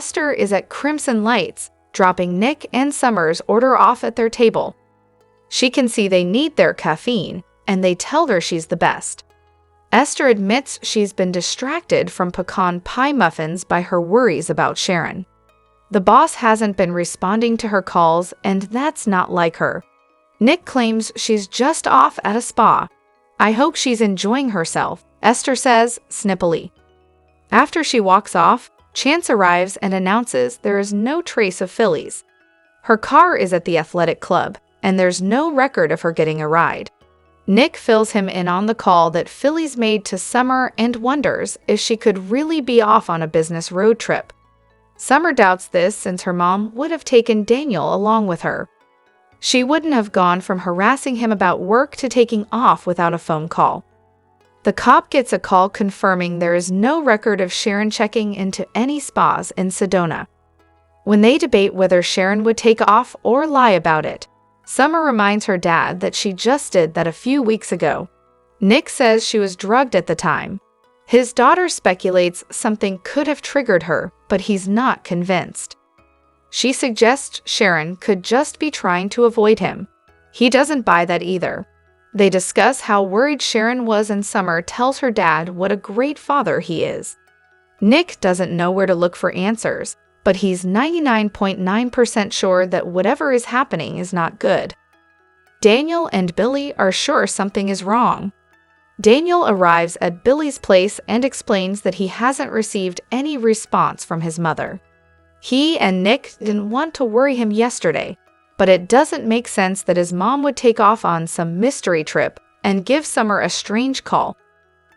Esther is at Crimson Lights, dropping Nick and Summer's order off at their table. She can see they need their caffeine, and they tell her she's the best. Esther admits she's been distracted from pecan pie muffins by her worries about Sharon. The boss hasn't been responding to her calls, and that's not like her. Nick claims she's just off at a spa. I hope she's enjoying herself, Esther says, snippily. After she walks off, Chance arrives and announces there is no trace of Phyllis. Her car is at the athletic club, and there's no record of her getting a ride. Nick fills him in on the call that Phyllis made to Summer and wonders if she could really be off on a business road trip. Summer doubts this since her mom would have taken Daniel along with her. She wouldn't have gone from harassing him about work to taking off without a phone call. The cop gets a call confirming there is no record of Sharon checking into any spas in Sedona. When they debate whether Sharon would take off or lie about it, Summer reminds her dad that she just did that a few weeks ago. Nick says she was drugged at the time. His daughter speculates something could have triggered her, but he's not convinced. She suggests Sharon could just be trying to avoid him. He doesn't buy that either. They discuss how worried Sharon was, and Summer tells her dad what a great father he is. Nick doesn't know where to look for answers, but he's 99.9% sure that whatever is happening is not good. Daniel and Billy are sure something is wrong. Daniel arrives at Billy's place and explains that he hasn't received any response from his mother. He and Nick didn't want to worry him yesterday, but it doesn't make sense that his mom would take off on some mystery trip and give Summer a strange call.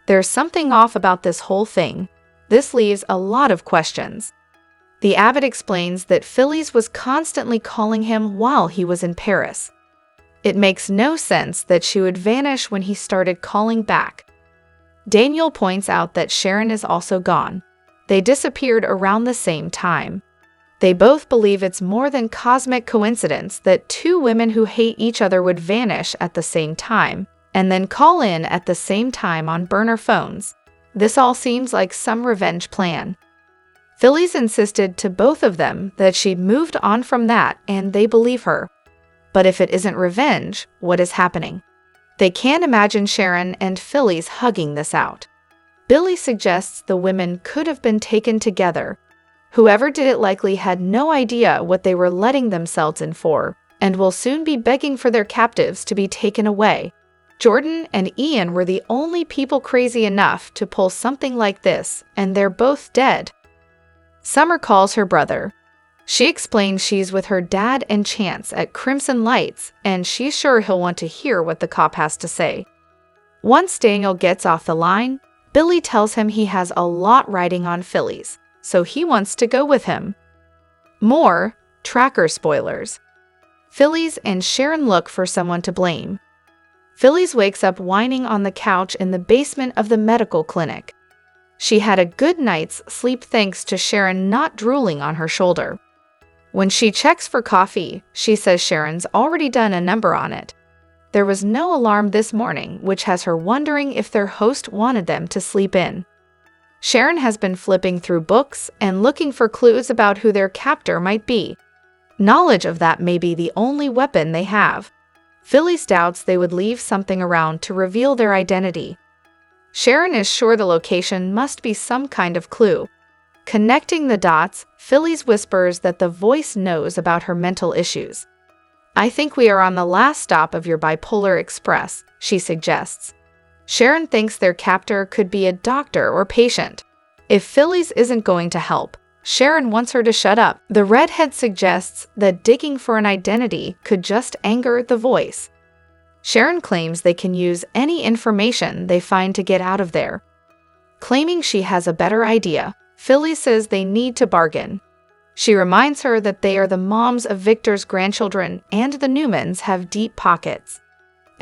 There's something off about this whole thing. This leaves a lot of questions. The abbot explains that Phyllis was constantly calling him while he was in Paris. It makes no sense that she would vanish when he started calling back. Daniel points out that Sharon is also gone. They disappeared around the same time. They both believe it's more than cosmic coincidence that two women who hate each other would vanish at the same time, and then call in at the same time on burner phones. This all seems like some revenge plan. Phyllis insisted to both of them that she'd moved on from that, and they believe her. But if it isn't revenge, what is happening? They can't imagine Sharon and Phyllis hugging this out. Billy suggests the women could have been taken together. Whoever did it likely had no idea what they were letting themselves in for, and will soon be begging for their captives to be taken away. Jordan and Ian were the only people crazy enough to pull something like this, and they're both dead. Summer calls her brother. She explains she's with her dad and Chance at Crimson Lights, and she's sure he'll want to hear what the cop has to say. Once Daniel gets off the line, Billy tells him he has a lot riding on Phyllis, so he wants to go with him. More tracker spoilers. Phyllis and Sharon look for someone to blame. Phyllis wakes up whining on the couch in the basement of the medical clinic. She had a good night's sleep thanks to Sharon not drooling on her shoulder. When she checks for coffee, she says Sharon's already done a number on it. There was no alarm this morning, which has her wondering if their host wanted them to sleep in. Sharon has been flipping through books and looking for clues about who their captor might be. Knowledge of that may be the only weapon they have. Phyllis doubts they would leave something around to reveal their identity. Sharon is sure the location must be some kind of clue. Connecting the dots, Phyllis whispers that the voice knows about her mental issues. I think we are on the last stop of your bipolar express, she suggests. Sharon thinks their captor could be a doctor or patient. If Phyllis isn't going to help, Sharon wants her to shut up. The redhead suggests that digging for an identity could just anger the voice. Sharon claims they can use any information they find to get out of there. Claiming she has a better idea, Phyllis says they need to bargain. She reminds her that they are the moms of Victor's grandchildren and the Newmans have deep pockets.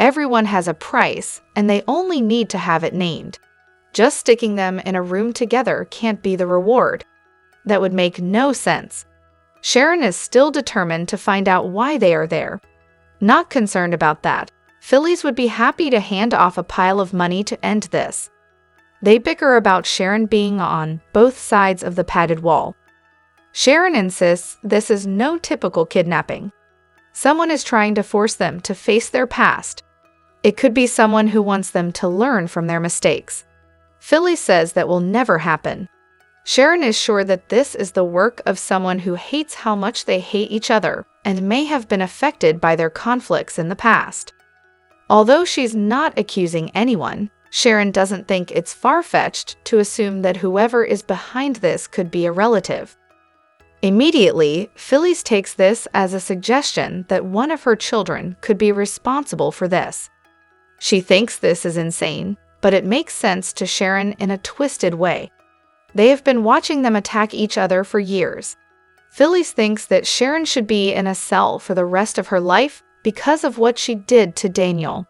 Everyone has a price, and they only need to have it named. Just sticking them in a room together can't be the reward. That would make no sense. Sharon is still determined to find out why they are there. Not concerned about that, Phyllis would be happy to hand off a pile of money to end this. They bicker about Sharon being on both sides of the padded wall. Sharon insists this is no typical kidnapping. Someone is trying to force them to face their past. It could be someone who wants them to learn from their mistakes. Phyllis says that will never happen. Sharon is sure that this is the work of someone who hates how much they hate each other and may have been affected by their conflicts in the past. Although she's not accusing anyone, Sharon doesn't think it's far-fetched to assume that whoever is behind this could be a relative. Immediately, Phyllis takes this as a suggestion that one of her children could be responsible for this. She thinks this is insane, but it makes sense to Sharon in a twisted way. They have been watching them attack each other for years. Phyllis thinks that Sharon should be in a cell for the rest of her life because of what she did to Daniel.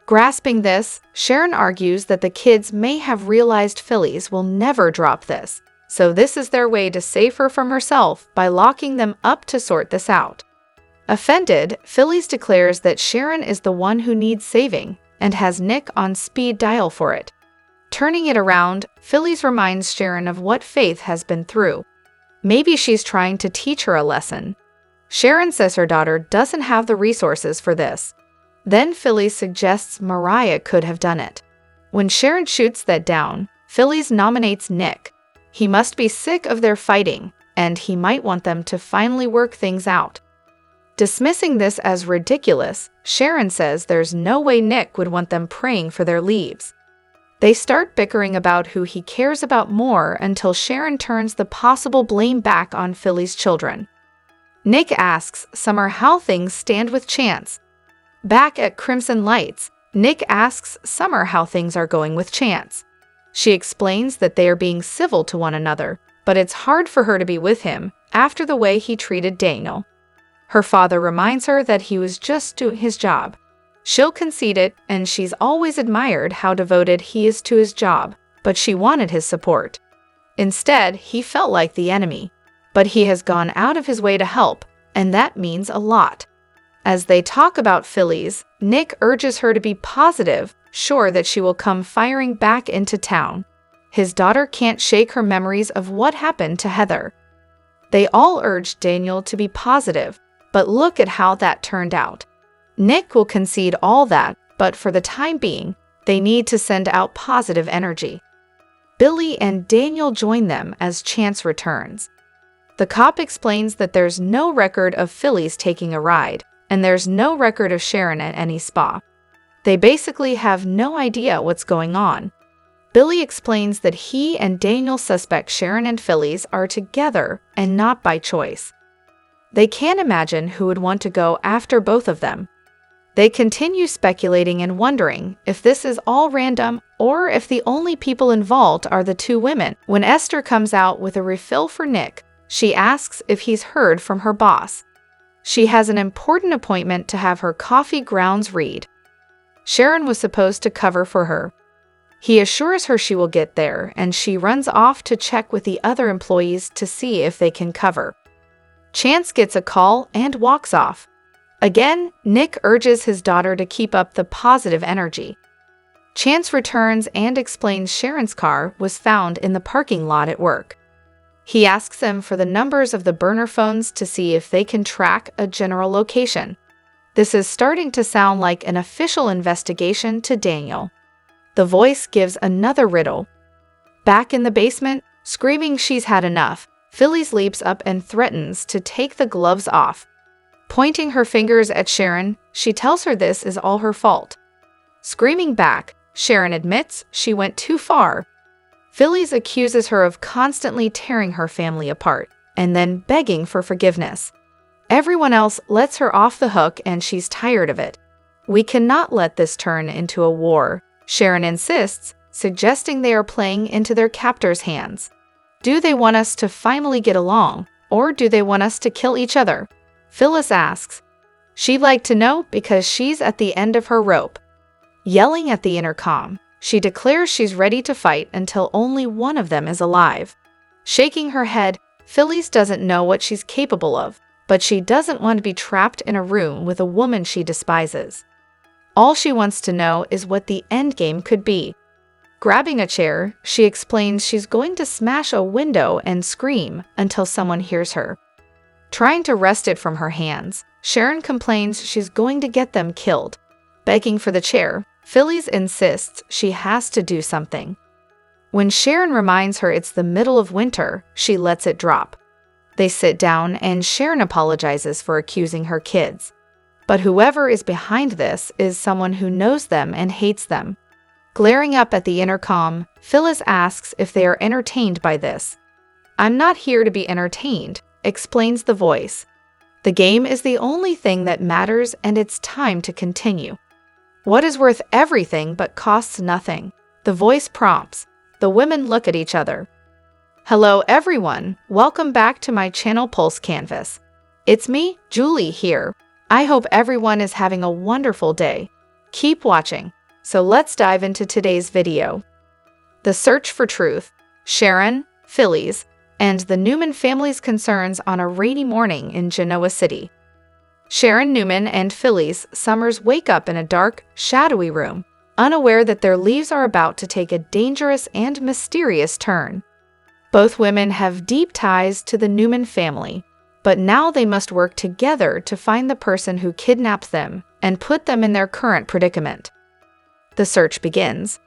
Grasping this, Sharon argues that the kids may have realized Phyllis will never drop this, so this is their way to save her from herself by locking them up to sort this out. Offended, Phyllis declares that Sharon is the one who needs saving and has Nick on speed dial for it. Turning it around, Phyllis reminds Sharon of what Faith has been through. Maybe she's trying to teach her a lesson. Sharon says her daughter doesn't have the resources for this. Then Phyllis suggests Mariah could have done it. When Sharon shoots that down, Phyllis nominates Nick. He must be sick of their fighting, and he might want them to finally work things out. Dismissing this as ridiculous, Sharon says there's no way Nick would want them praying for their leaves. They start bickering about who he cares about more until Sharon turns the possible blame back on Phyllis' children. Nick asks Summer how things stand with Chance. Back at Crimson Lights, Nick asks Summer how things are going with Chance. She explains that they are being civil to one another, but it's hard for her to be with him after the way he treated Daniel. Her father reminds her that he was just doing his job. She'll concede it, and she's always admired how devoted he is to his job, but she wanted his support. Instead, he felt like the enemy. But he has gone out of his way to help, and that means a lot. As they talk about Phyllis, Nick urges her to be positive, sure that she will come firing back into town. His daughter can't shake her memories of what happened to Heather. They all urge Daniel to be positive, but look at how that turned out. Nick will concede all that, but for the time being, they need to send out positive energy. Billy and Daniel join them as Chance returns. The cop explains that there's no record of Phyllis taking a ride, and there's no record of Sharon at any spa. They basically have no idea what's going on. Billy explains that he and Daniel suspect Sharon and Phyllis are together and not by choice. They can't imagine who would want to go after both of them. They continue speculating and wondering if this is all random or if the only people involved are the two women. When Esther comes out with a refill for Nick, she asks if he's heard from her boss. She has an important appointment to have her coffee grounds read. Sharon was supposed to cover for her. He assures her she will get there, and she runs off to check with the other employees to see if they can cover. Chance gets a call and walks off. Again, Nick urges his daughter to keep up the positive energy. Chance returns and explains Sharon's car was found in the parking lot at work. He asks them for the numbers of the burner phones to see if they can track a general location. This is starting to sound like an official investigation to Daniel. The voice gives another riddle. Back in the basement, screaming she's had enough, Phyllis leaps up and threatens to take the gloves off. Pointing her fingers at Sharon, she tells her this is all her fault. Screaming back, Sharon admits she went too far. Phyllis accuses her of constantly tearing her family apart, and then begging for forgiveness. Everyone else lets her off the hook and she's tired of it. We cannot let this turn into a war, Sharon insists, suggesting they are playing into their captor's hands. Do they want us to finally get along, or do they want us to kill each other? Phyllis asks. She'd like to know because she's at the end of her rope. Yelling at the intercom, she declares she's ready to fight until only one of them is alive. Shaking her head, Phyllis doesn't know what she's capable of, but she doesn't want to be trapped in a room with a woman she despises. All she wants to know is what the endgame could be. Grabbing a chair, she explains she's going to smash a window and scream until someone hears her. Trying to wrest it from her hands, Sharon complains she's going to get them killed. Begging for the chair, Phyllis insists she has to do something. When Sharon reminds her it's the middle of winter, she lets it drop. They sit down and Sharon apologizes for accusing her kids. But whoever is behind this is someone who knows them and hates them. Glaring up at the intercom, Phyllis asks if they are entertained by this. "I'm not here to be entertained," explains the voice. "The game is the only thing that matters and it's time to continue." "What is worth everything but costs nothing?" the voice prompts. The women look at each other. "Hello everyone, welcome back to my channel Pulse Canvas. It's me, Julie here. I hope everyone is having a wonderful day. Keep watching. So let's dive into today's video. The search for truth, Sharon, Phyllis, and the Newman family's concerns on a rainy morning in Genoa City. Sharon Newman and Phyllis Summers wake up in a dark, shadowy room, unaware that their lives are about to take a dangerous and mysterious turn. Both women have deep ties to the Newman family, but now they must work together to find the person who kidnapped them and put them in their current predicament. The search begins.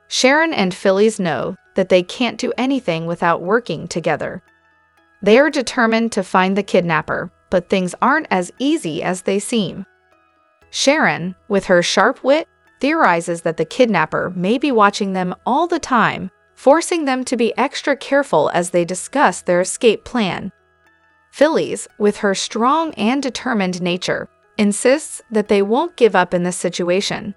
Sharon and Phyllis know that they can't do anything without working together. They are determined to find the kidnapper, but things aren't as easy as they seem. Sharon, with her sharp wit, theorizes that the kidnapper may be watching them all the time, forcing them to be extra careful as they discuss their escape plan. Phyllis, with her strong and determined nature, insists that they won't give up in this situation.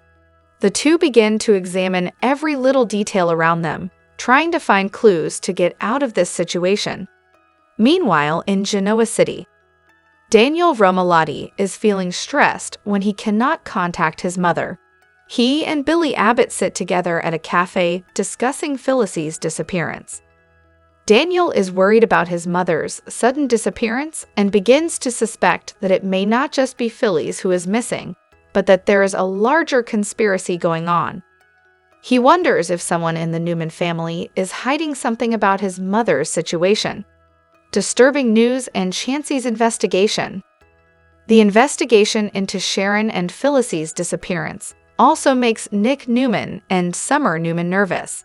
The two begin to examine every little detail around them, trying to find clues to get out of this situation. Meanwhile, in Genoa City, Daniel Romalotti is feeling stressed when he cannot contact his mother. He and Billy Abbott sit together at a cafe discussing Phyllis's disappearance. Daniel is worried about his mother's sudden disappearance and begins to suspect that it may not just be Phyllis who is missing, but that there is a larger conspiracy going on. He wonders if someone in the Newman family is hiding something about his mother's situation. Disturbing news and Chancey's investigation. The investigation into Sharon and Phyllis's disappearance also makes Nick Newman and Summer Newman nervous.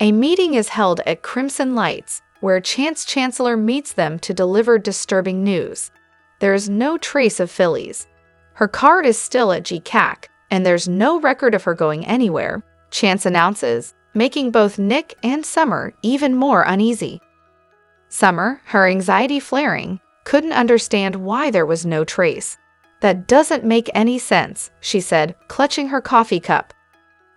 A meeting is held at Crimson Lights, where Chance Chancellor meets them to deliver disturbing news. There is no trace of Phyllis. Her card is still at GCAC, and there's no record of her going anywhere, Chance announces, making both Nick and Summer even more uneasy. Summer, her anxiety flaring, couldn't understand why there was no trace. "That doesn't make any sense," she said, clutching her coffee cup.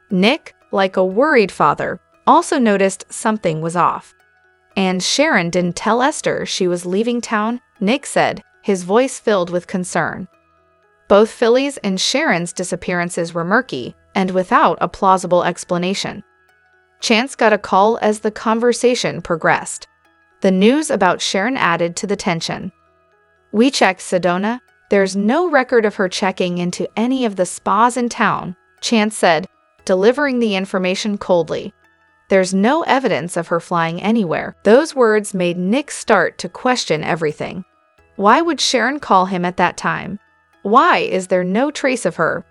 Nick, like a worried father, also noticed something was off. "And Sharon didn't tell Esther she was leaving town," Nick said, his voice filled with concern. Both Phyllis and Sharon's disappearances were murky and without a plausible explanation. Chance got a call as the conversation progressed. The news about Sharon added to the tension. "We checked Sedona. There's no record of her checking into any of the spas in town," Chance said, delivering the information coldly. "There's no evidence of her flying anywhere." Those words made Nick start to question everything. Why would Sharon call him at that time? Why is there no trace of her?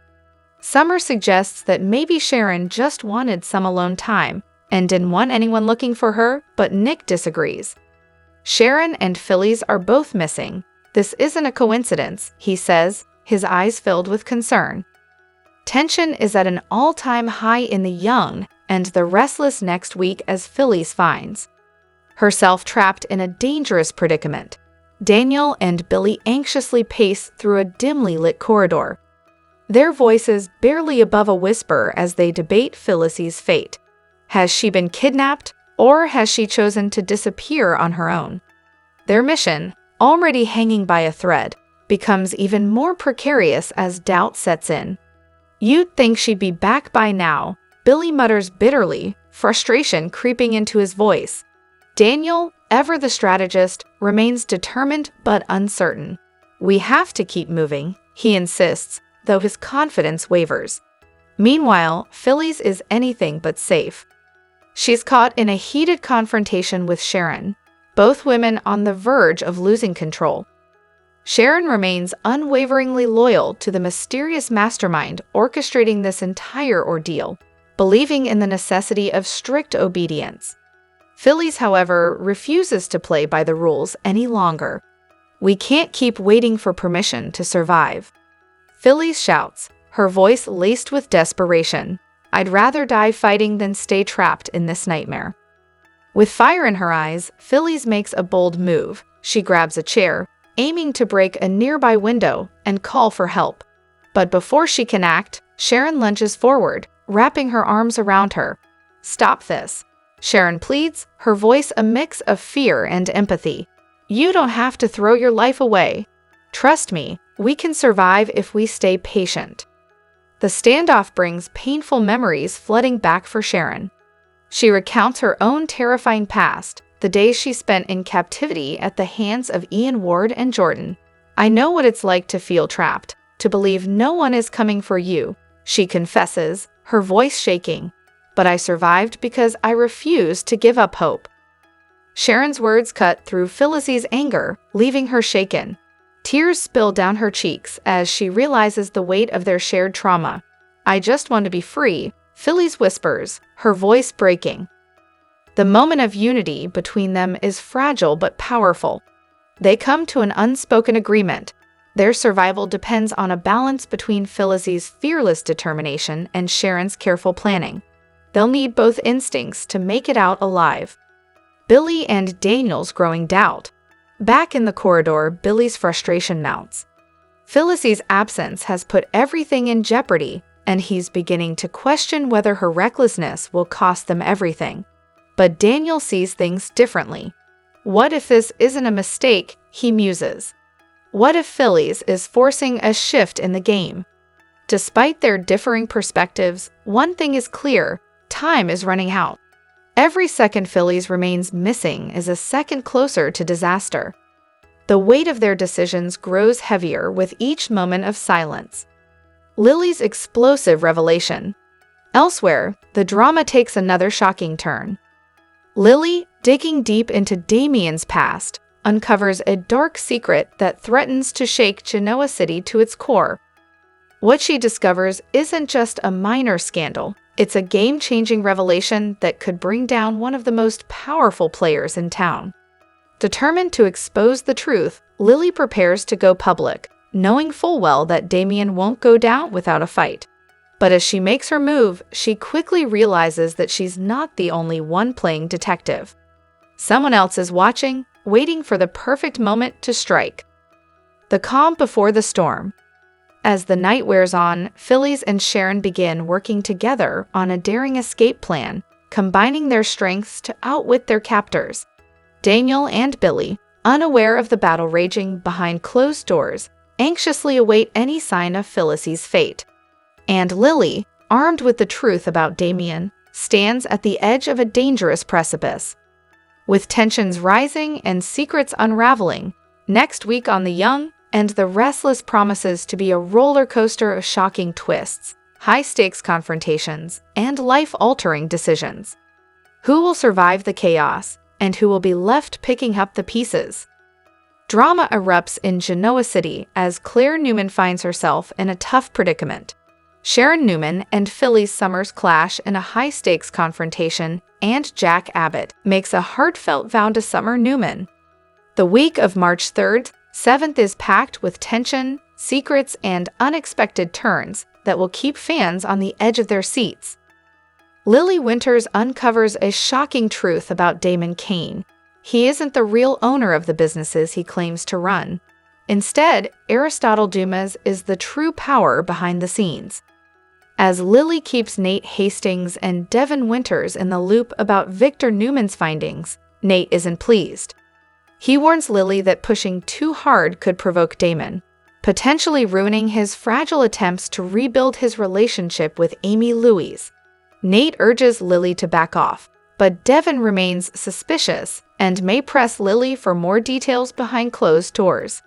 Summer suggests that maybe Sharon just wanted some alone time and didn't want anyone looking for her, but Nick disagrees. "Sharon and Phyllis are both missing. This isn't a coincidence," he says, his eyes filled with concern. Tension is at an all-time high in the young and the restless next week as Phyllis finds herself trapped in a dangerous predicament. Daniel and Billy anxiously pace through a dimly lit corridor, their voices barely above a whisper as they debate Phyllis's fate. Has she been kidnapped, or has she chosen to disappear on her own? Their mission, already hanging by a thread, becomes even more precarious as doubt sets in. "You'd think she'd be back by now," Billy mutters bitterly, frustration creeping into his voice. Daniel, ever the strategist, remains determined but uncertain. "We have to keep moving," he insists, though his confidence wavers. Meanwhile, Phyllis is anything but safe. She's caught in a heated confrontation with Sharon, both women on the verge of losing control. Sharon remains unwaveringly loyal to the mysterious mastermind orchestrating this entire ordeal, believing in the necessity of strict obedience. Phyllis, however, refuses to play by the rules any longer. "We can't keep waiting for permission to survive," Phyllis shouts, her voice laced with desperation. "I'd rather die fighting than stay trapped in this nightmare." With fire in her eyes, Phyllis makes a bold move. She grabs a chair, aiming to break a nearby window and call for help. But before she can act, Sharon lunges forward, wrapping her arms around her. "Stop this," Sharon pleads, her voice a mix of fear and empathy. "You don't have to throw your life away. Trust me, we can survive if we stay patient." The standoff brings painful memories flooding back for Sharon. She recounts her own terrifying past, the days she spent in captivity at the hands of Ian Ward and Jordan. "I know what it's like to feel trapped, to believe no one is coming for you," she confesses, her voice shaking. "But I survived because I refused to give up hope." Sharon's words cut through Phyllis's anger, leaving her shaken. Tears spill down her cheeks as she realizes the weight of their shared trauma. "I just want to be free," Phyllis whispers, her voice breaking. The moment of unity between them is fragile but powerful. They come to an unspoken agreement. Their survival depends on a balance between Phyllis's fearless determination and Sharon's careful planning. They'll need both instincts to make it out alive. Billy and Daniel's growing doubt. Back in the corridor, Billy's frustration mounts. Phyllis's absence has put everything in jeopardy, and he's beginning to question whether her recklessness will cost them everything. But Daniel sees things differently. "What if this isn't a mistake?" he muses. "What if Phyllis is forcing a shift in the game?" Despite their differing perspectives, one thing is clear: time is running out. Every second Phyllis remains missing is a second closer to disaster. The weight of their decisions grows heavier with each moment of silence. Lily's explosive revelation. Elsewhere, the drama takes another shocking turn. Lily, digging deep into Damien's past, uncovers a dark secret that threatens to shake Genoa City to its core. What she discovers isn't just a minor scandal, it's a game-changing revelation that could bring down one of the most powerful players in town. Determined to expose the truth, Lily prepares to go public, knowing full well that Damien won't go down without a fight. But as she makes her move, she quickly realizes that she's not the only one playing detective. Someone else is watching, waiting for the perfect moment to strike. The calm before the storm. As the night wears on, Phyllis and Sharon begin working together on a daring escape plan, combining their strengths to outwit their captors. Daniel and Billy, unaware of the battle raging behind closed doors, anxiously await any sign of Phyllis's fate. And Lily, armed with the truth about Damien, stands at the edge of a dangerous precipice. With tensions rising and secrets unraveling, next week on The Young, and the Restless promises to be a roller coaster of shocking twists, high-stakes confrontations, and life-altering decisions. Who will survive the chaos, and who will be left picking up the pieces? Drama erupts in Genoa City as Claire Newman finds herself in a tough predicament. Sharon Newman and Phyllis Summers clash in a high-stakes confrontation, and Jack Abbott makes a heartfelt vow to Summer Newman. The week of March 3rd, 7th is packed with tension, secrets, and unexpected turns that will keep fans on the edge of their seats. Lily Winters uncovers a shocking truth about Damon Kane. He isn't the real owner of the businesses he claims to run. Instead, Aristotle Dumas is the true power behind the scenes. As Lily keeps Nate Hastings and Devin Winters in the loop about Victor Newman's findings, Nate isn't pleased. He warns Lily that pushing too hard could provoke Damon, potentially ruining his fragile attempts to rebuild his relationship with Amy Louise. Nate urges Lily to back off, but Devin remains suspicious and may press Lily for more details behind closed doors.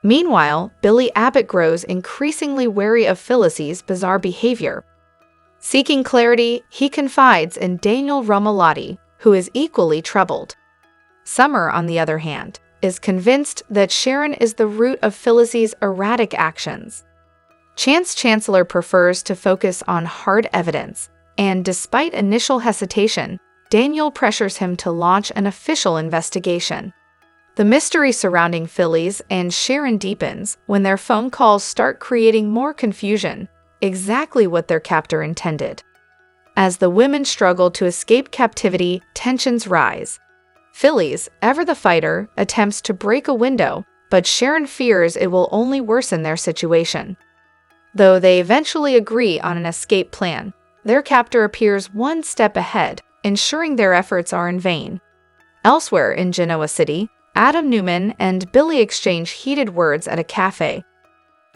Meanwhile, Billy Abbott grows increasingly wary of Phyllis's bizarre behavior. Seeking clarity, he confides in Daniel Romalotti, who is equally troubled. Summer, on the other hand, is convinced that Sharon is the root of Phyllis's erratic actions. Chance Chancellor prefers to focus on hard evidence, and despite initial hesitation, Daniel pressures him to launch an official investigation. The mystery surrounding Phyllis and Sharon deepens when their phone calls start creating more confusion, exactly what their captor intended. As the women struggle to escape captivity, tensions rise. Phyllis, ever the fighter, attempts to break a window, but Sharon fears it will only worsen their situation. Though they eventually agree on an escape plan, their captor appears one step ahead, ensuring their efforts are in vain. Elsewhere in Genoa City, Adam Newman and Billy exchange heated words at a cafe.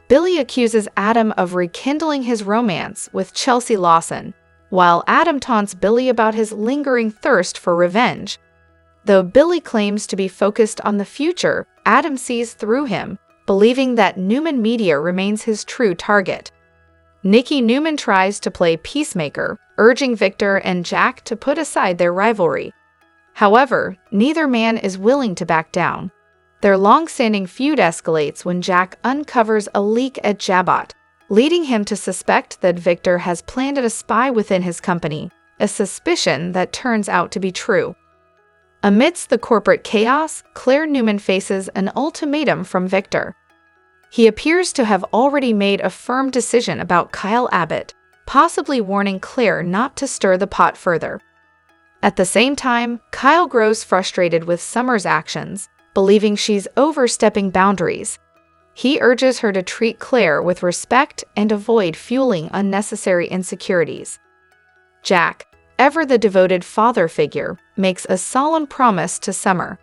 Billy accuses Adam of rekindling his romance with Chelsea Lawson, while Adam taunts Billy about his lingering thirst for revenge. Though Billy claims to be focused on the future, Adam sees through him, believing that Newman Media remains his true target. Nikki Newman tries to play peacemaker, urging Victor and Jack to put aside their rivalry. However, neither man is willing to back down. Their long-standing feud escalates when Jack uncovers a leak at Jabot, leading him to suspect that Victor has planted a spy within his company, a suspicion that turns out to be true. Amidst the corporate chaos, Claire Newman faces an ultimatum from Victor. He appears to have already made a firm decision about Kyle Abbott, possibly warning Claire not to stir the pot further. At the same time, Kyle grows frustrated with Summer's actions, believing she's overstepping boundaries. He urges her to treat Claire with respect and avoid fueling unnecessary insecurities. Jack, ever the devoted father figure, makes a solemn promise to Summer.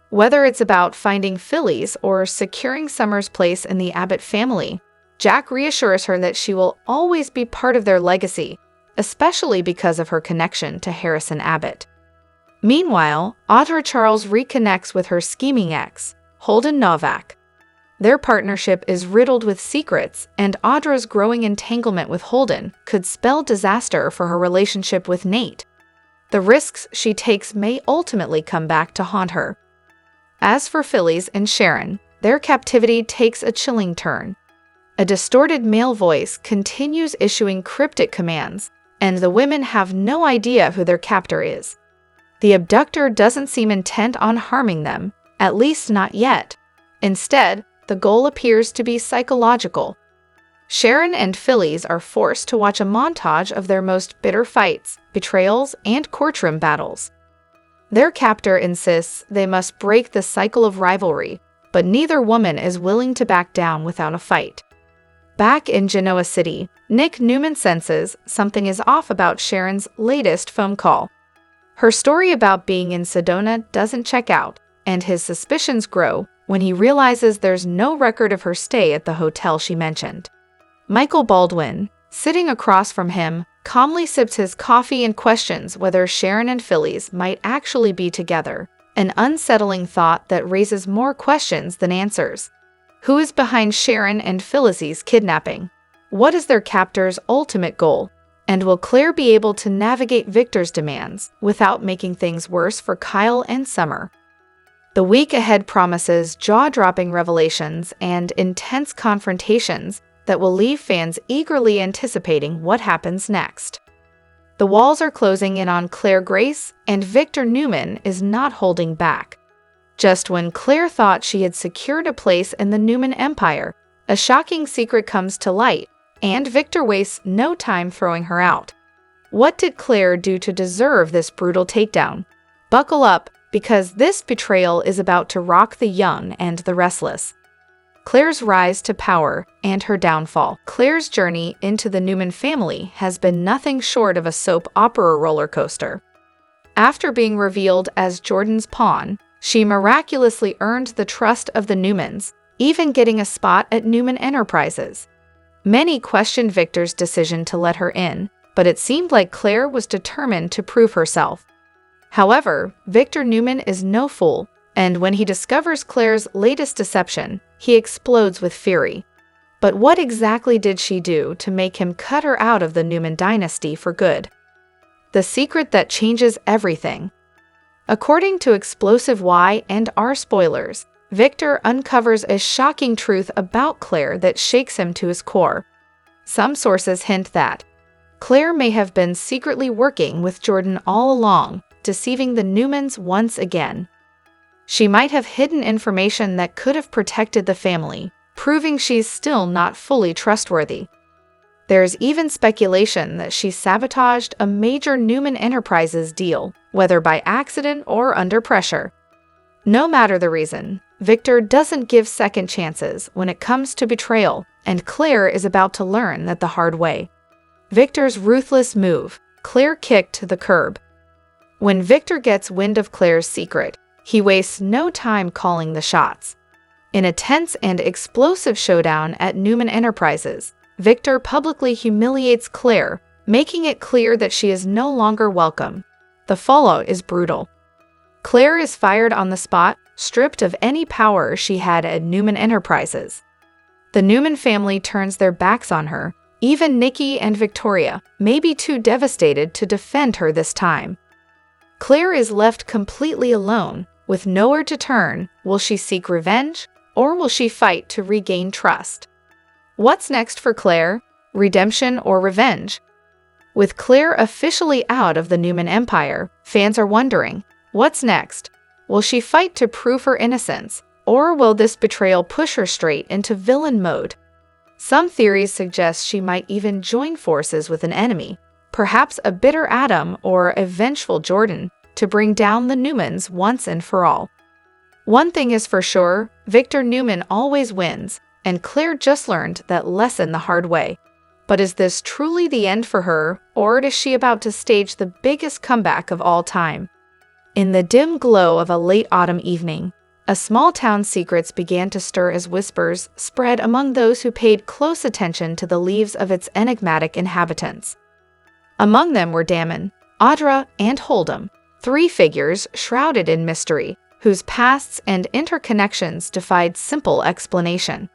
Whether it's about finding Phyllis or securing Summer's place in the Abbott family, Jack reassures her that she will always be part of their legacy, especially because of her connection to Harrison Abbott. Meanwhile, Audra Charles reconnects with her scheming ex, Holden Novak. Their partnership is riddled with secrets, and Audra's growing entanglement with Holden could spell disaster for her relationship with Nate. The risks she takes may ultimately come back to haunt her. As for Phyllis and Sharon, their captivity takes a chilling turn. A distorted male voice continues issuing cryptic commands, and the women have no idea who their captor is. The abductor doesn't seem intent on harming them, at least not yet. Instead, the goal appears to be psychological. Sharon and Phyllis are forced to watch a montage of their most bitter fights, betrayals, and courtroom battles. Their captor insists they must break the cycle of rivalry, but neither woman is willing to back down without a fight. Back in Genoa City, Nick Newman senses something is off about Sharon's latest phone call. Her story about being in Sedona doesn't check out, and his suspicions grow when he realizes there's no record of her stay at the hotel she mentioned. Michael Baldwin, sitting across from him, calmly sips his coffee and questions whether Sharon and Phyllis might actually be together, an unsettling thought that raises more questions than answers. Who is behind Sharon and Phyllis's kidnapping? What is their captor's ultimate goal? And will Claire be able to navigate Victor's demands without making things worse for Kyle and Summer? The week ahead promises jaw-dropping revelations and intense confrontations that will leave fans eagerly anticipating what happens next. The walls are closing in on Claire Grace, and Victor Newman is not holding back. Just when Claire thought she had secured a place in the Newman empire, a shocking secret comes to light, and Victor wastes no time throwing her out. What did Claire do to deserve this brutal takedown? Buckle up, because this betrayal is about to rock the young and the restless. Claire's rise to power and her downfall. Claire's journey into the Newman family has been nothing short of a soap opera roller coaster. After being revealed as Jordan's pawn, she miraculously earned the trust of the Newmans, even getting a spot at Newman Enterprises. Many questioned Victor's decision to let her in, but it seemed like Claire was determined to prove herself. However, Victor Newman is no fool, and when he discovers Claire's latest deception, he explodes with fury. But what exactly did she do to make him cut her out of the Newman dynasty for good? The secret that changes everything. According to Explosive Y and R spoilers, Victor uncovers a shocking truth about Claire that shakes him to his core. Some sources hint that Claire may have been secretly working with Jordan all along, deceiving the Newmans once again. She might have hidden information that could have protected the family, proving she's still not fully trustworthy. There's even speculation that she sabotaged a major Newman Enterprises deal, whether by accident or under pressure. No matter the reason, Victor doesn't give second chances when it comes to betrayal, and Claire is about to learn that the hard way. Victor's ruthless move, Claire kicked to the curb. When Victor gets wind of Claire's secret, he wastes no time calling the shots. In a tense and explosive showdown at Newman Enterprises, Victor publicly humiliates Claire, making it clear that she is no longer welcome. The fallout is brutal. Claire is fired on the spot, stripped of any power she had at Newman Enterprises. The Newman family turns their backs on her. Even Nikki and Victoria may be too devastated to defend her this time. Claire is left completely alone, with nowhere to turn. Will she seek revenge, or will she fight to regain trust? What's next for Claire? Redemption or revenge? With Claire officially out of the Newman Empire, fans are wondering, what's next? Will she fight to prove her innocence, or will this betrayal push her straight into villain mode? Some theories suggest she might even join forces with an enemy, perhaps a bitter Adam or a vengeful Jordan, to bring down the Newmans once and for all. One thing is for sure, Victor Newman always wins, and Claire just learned that lesson the hard way. But is this truly the end for her, or is she about to stage the biggest comeback of all time? In the dim glow of a late autumn evening, a small town's secrets began to stir as whispers spread among those who paid close attention to the lives of its enigmatic inhabitants. Among them were Damon, Audra, and Hold'em, three figures shrouded in mystery, whose pasts and interconnections defied simple explanation.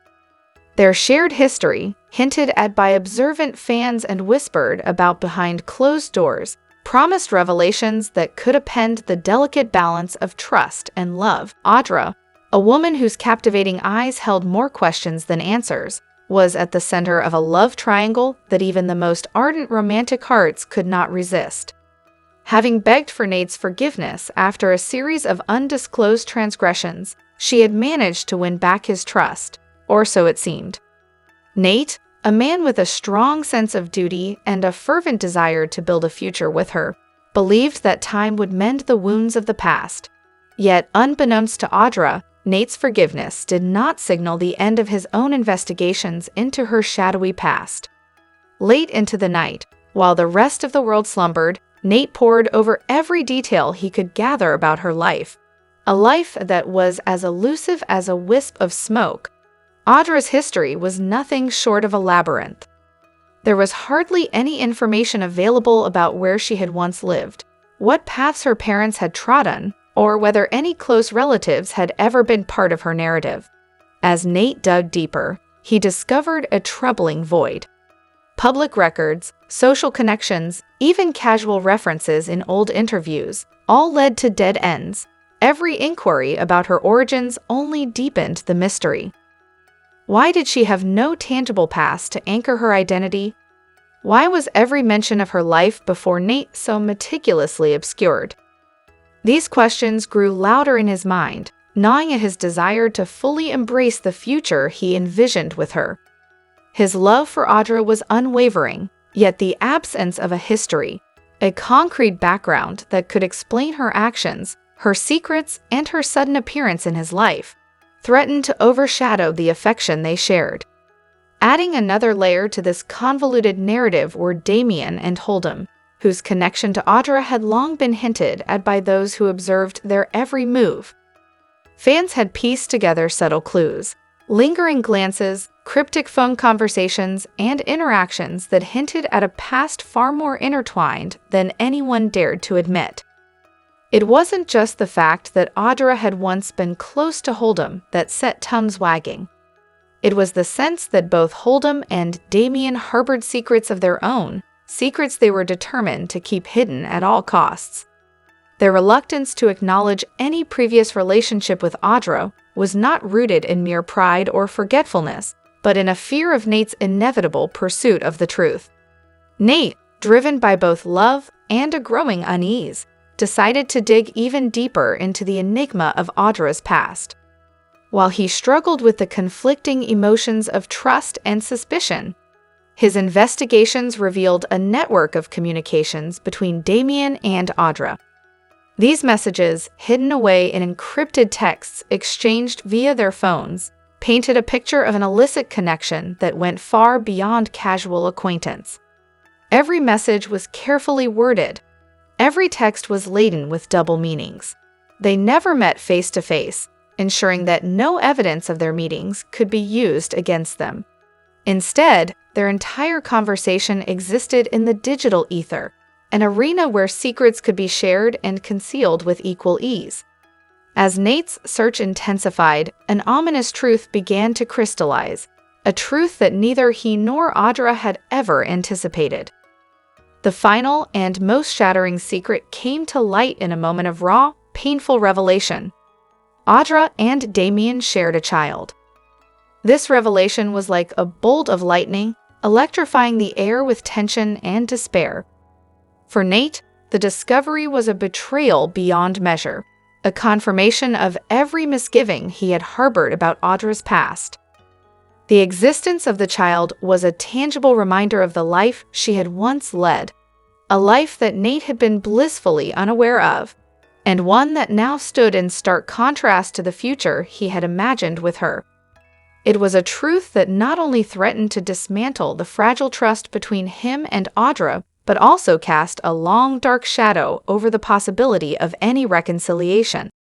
Their shared history, hinted at by observant fans and whispered about behind closed doors, promised revelations that could upend the delicate balance of trust and love. Audra, a woman whose captivating eyes held more questions than answers, was at the center of a love triangle that even the most ardent romantic hearts could not resist. Having begged for Nate's forgiveness after a series of undisclosed transgressions, she had managed to win back his trust, or so it seemed. Nate, a man with a strong sense of duty and a fervent desire to build a future with her, believed that time would mend the wounds of the past. Yet, unbeknownst to Audra, Nate's forgiveness did not signal the end of his own investigations into her shadowy past. Late into the night, while the rest of the world slumbered, Nate pored over every detail he could gather about her life, a life that was as elusive as a wisp of smoke. Audra's history was nothing short of a labyrinth. There was hardly any information available about where she had once lived, what paths her parents had trodden, or whether any close relatives had ever been part of her narrative. As Nate dug deeper, he discovered a troubling void. Public records, social connections, even casual references in old interviews, all led to dead ends. Every inquiry about her origins only deepened the mystery. Why did she have no tangible past to anchor her identity? Why was every mention of her life before Nate so meticulously obscured? These questions grew louder in his mind, gnawing at his desire to fully embrace the future he envisioned with her. His love for Audra was unwavering, yet the absence of a history, a concrete background that could explain her actions, her secrets, and her sudden appearance in his life, threatened to overshadow the affection they shared. Adding another layer to this convoluted narrative were Damien and Hold'em, whose connection to Audra had long been hinted at by those who observed their every move. Fans had pieced together subtle clues, lingering glances, cryptic phone conversations, and interactions that hinted at a past far more intertwined than anyone dared to admit. It wasn't just the fact that Audra had once been close to Hold'em that set tongues wagging. It was the sense that both Hold'em and Damien harbored secrets of their own, secrets they were determined to keep hidden at all costs. Their reluctance to acknowledge any previous relationship with Audra was not rooted in mere pride or forgetfulness, but in a fear of Nate's inevitable pursuit of the truth. Nate, driven by both love and a growing unease, decided to dig even deeper into the enigma of Audra's past. While he struggled with the conflicting emotions of trust and suspicion, his investigations revealed a network of communications between Damien and Audra. These messages, hidden away in encrypted texts exchanged via their phones, painted a picture of an illicit connection that went far beyond casual acquaintance. Every message was carefully worded. Every text was laden with double meanings. They never met face to face, ensuring that no evidence of their meetings could be used against them. Instead, their entire conversation existed in the digital ether, an arena where secrets could be shared and concealed with equal ease. As Nate's search intensified, an ominous truth began to crystallize, a truth that neither he nor Audra had ever anticipated. The final and most shattering secret came to light in a moment of raw, painful revelation. Audra and Damien shared a child. This revelation was like a bolt of lightning, electrifying the air with tension and despair. For Nate, the discovery was a betrayal beyond measure, a confirmation of every misgiving he had harbored about Audra's past. The existence of the child was a tangible reminder of the life she had once led, a life that Nate had been blissfully unaware of, and one that now stood in stark contrast to the future he had imagined with her. It was a truth that not only threatened to dismantle the fragile trust between him and Audra, but also cast a long, dark shadow over the possibility of any reconciliation.